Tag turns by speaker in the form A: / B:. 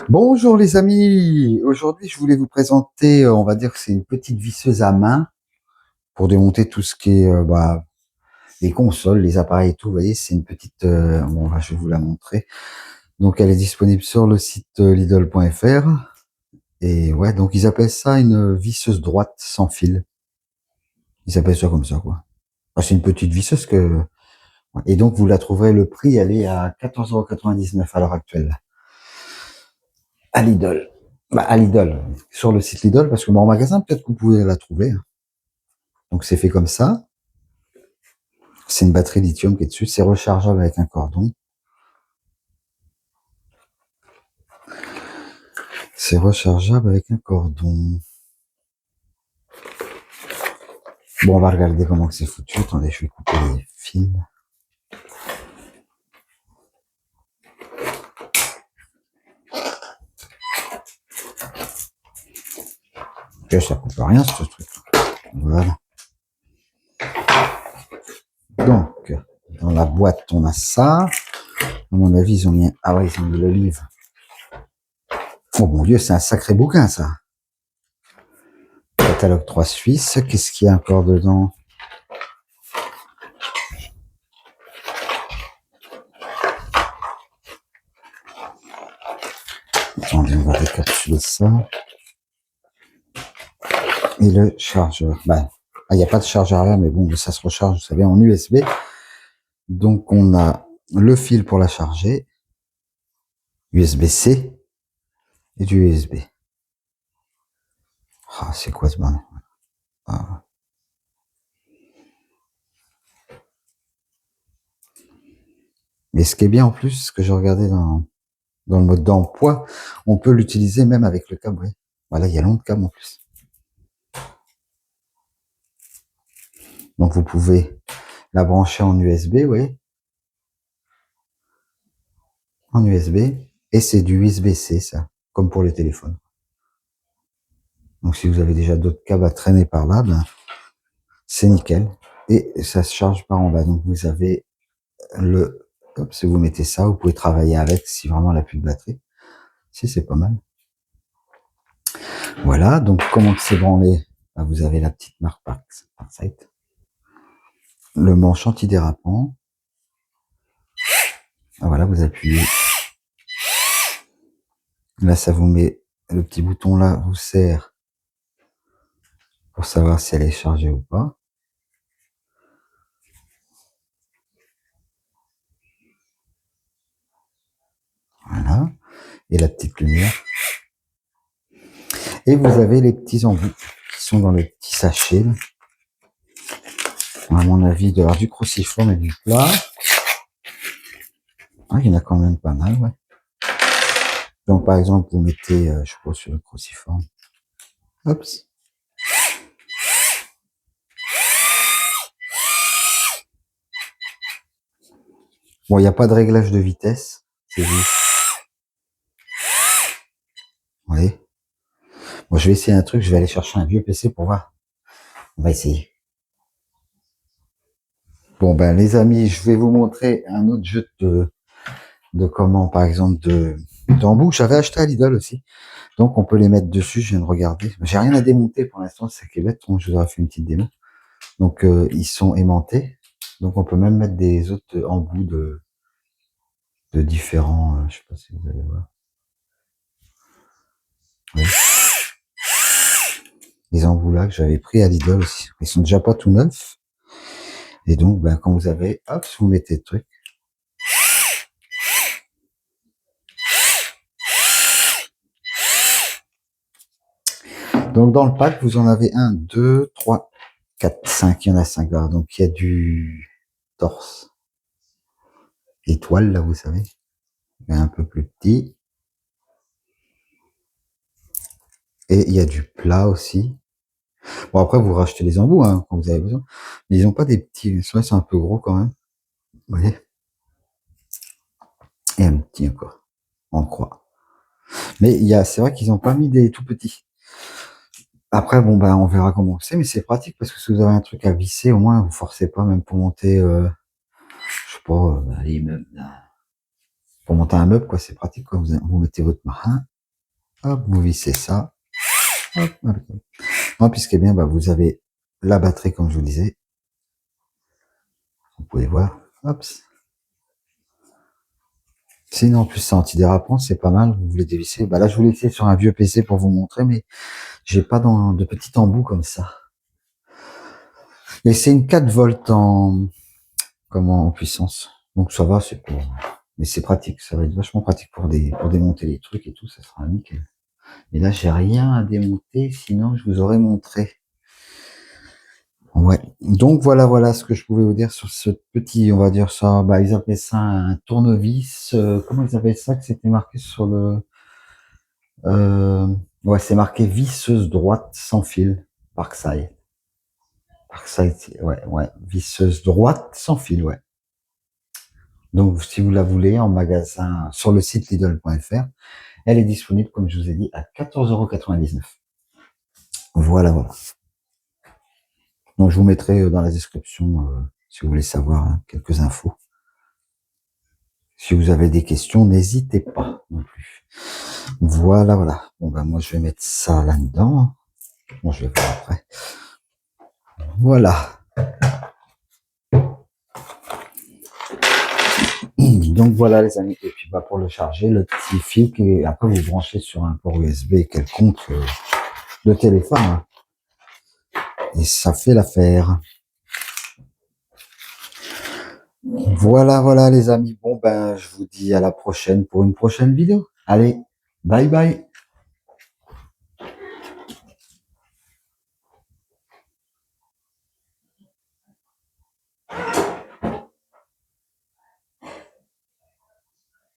A: Bonjour les amis, aujourd'hui je voulais vous présenter, on va dire que c'est une petite visseuse à main pour démonter tout ce qui est les consoles, les appareils et tout. Vous voyez, c'est une petite, bon là je vais vous la montrer. Donc elle est disponible sur le site Lidl.fr et ouais, donc ils appellent ça une visseuse droite sans fil. Ils appellent ça comme ça quoi. Enfin, c'est une petite visseuse que et donc vous la trouverez, le prix elle est à 14,99 € à l'heure actuelle. À Lidl. À Lidl. Sur le site Lidl, parce que en magasin, peut-être que vous pouvez la trouver. Donc c'est fait comme ça. C'est une batterie lithium qui est dessus. C'est rechargeable avec un cordon. C'est rechargeable avec un cordon. Bon, on va regarder comment c'est foutu. Attendez, je vais couper les fils. Et ça coupe rien, ce truc. Voilà. Donc, dans la boîte, on a ça. À mon avis, ils ont mis, ah ouais, ils ont mis le livre. Oh mon Dieu, c'est un sacré bouquin, ça. Catalogue 3 Suisse. Qu'est-ce qu'il y a encore dedans? Attendez, on va récapituler ça. Et le chargeur. Il n'y a pas de chargeur là, mais bon, ça se recharge, vous savez, en USB. Donc, on a le fil pour la charger, USB-C et du USB. Ah, c'est quoi ce bordel? Ah. Mais ce qui est bien en plus, ce que j'ai regardé dans le mode d'emploi, on peut l'utiliser même avec le câble. Oui. Voilà, il y a long de câble en plus. Donc, vous pouvez la brancher en USB, oui. En USB. Et c'est du USB-C, ça. Comme pour les téléphones. Donc, si vous avez déjà d'autres câbles à traîner par là, c'est nickel. Et ça se charge par en bas. Donc, vous avez hop, si vous mettez ça, vous pouvez travailler avec si vraiment elle n'a plus de batterie. Si, c'est pas mal. Voilà, donc comment c'est branlé? Vous avez la petite marque par site. Le manche antidérapant. Voilà, vous appuyez. Là, ça vous met le petit bouton là, vous sert pour savoir si elle est chargée ou pas. Voilà. Et la petite lumière. Et vous avez les petits embouts qui sont dans le petit sachet. Là. À mon avis, il doit y avoir du cruciforme et du plat. Ah, il y en a quand même pas mal, ouais. Donc, par exemple, vous mettez, je crois, sur le cruciforme. Hop. Bon, il n'y a pas de réglage de vitesse. C'est juste. Oui. Bon, je vais essayer un truc. Je vais aller chercher un vieux PC pour voir. On va essayer. Bon, les amis, je vais vous montrer un autre jeu de comment, par exemple, d'embout. J'avais acheté à Lidl aussi. Donc, on peut les mettre dessus. Je viens de regarder. J'ai rien à démonter pour l'instant. C'est qui est bête. Donc, je vous aurais fait une petite démo. Donc, ils sont aimantés. Donc, on peut même mettre des autres embouts de différents, je sais pas si vous allez voir. Oui. Les embouts là que j'avais pris à Lidl aussi. Ils sont déjà pas tout neufs. Et donc, quand vous avez, hop, vous mettez le truc. Donc, dans le pack, vous en avez 1, 2, 3, 4, 5. Il y en a 5 là. Donc, il y a du torse. Étoile, là, vous savez. Il est un peu plus petit. Et il y a du plat aussi. Bon, après, vous rachetez les embouts, hein, quand vous avez besoin. Mais ils n'ont pas des petits. C'est vrai, c'est un peu gros quand même. Vous voyez? Et un petit encore. En croix. Mais c'est vrai qu'ils n'ont pas mis des tout petits. Après, on verra comment c'est, mais c'est pratique parce que si vous avez un truc à visser, au moins, vous forcez pas, même pour monter, je sais pas, les meubles, pour monter un meuble, quoi, c'est pratique, quoi. Vous mettez votre marin, Hop, vous vissez ça. Hop, hop. Et puis ce qui est bien, bah, vous avez la batterie, comme je vous disais. Vous pouvez voir. Hop. Sinon, en plus, c'est antidérapant, c'est pas mal. Vous voulez dévisser. Bah là, je vous l'ai laissé sur un vieux PC pour vous montrer, mais j'ai pas de petit embout comme ça. Et c'est une 4 volts en puissance. Donc ça va, c'est pour, mais c'est pratique. Ça va être vachement pratique pour démonter les trucs et tout. Ça sera nickel. Et là, j'ai rien à démonter, sinon je vous aurais montré. Ouais. Donc voilà ce que je pouvais vous dire sur ce petit, on va dire ça, bah ils appelaient ça un tournevis. Comment ils appellent ça que c'était marqué sur le, euh, ouais, c'est marqué visseuse droite sans fil, Parkside. Parkside, ouais, visseuse droite sans fil, ouais. Donc si vous la voulez en magasin sur le site Lidl.fr, elle est disponible, comme je vous ai dit, à 14,99 €. Voilà. Donc je vous mettrai dans la description si vous voulez savoir quelques infos. Si vous avez des questions, n'hésitez pas non plus. Voilà. Bon ben moi je vais mettre ça là-dedans. Bon, je vais voir après. Voilà. Donc voilà les amis. Et puis bah pour le charger, le petit fil qui après vous branchez sur un port USB quelconque de téléphone. Et ça fait l'affaire. Voilà les amis. Bon ben je vous dis à la prochaine pour une prochaine vidéo. Allez, bye bye.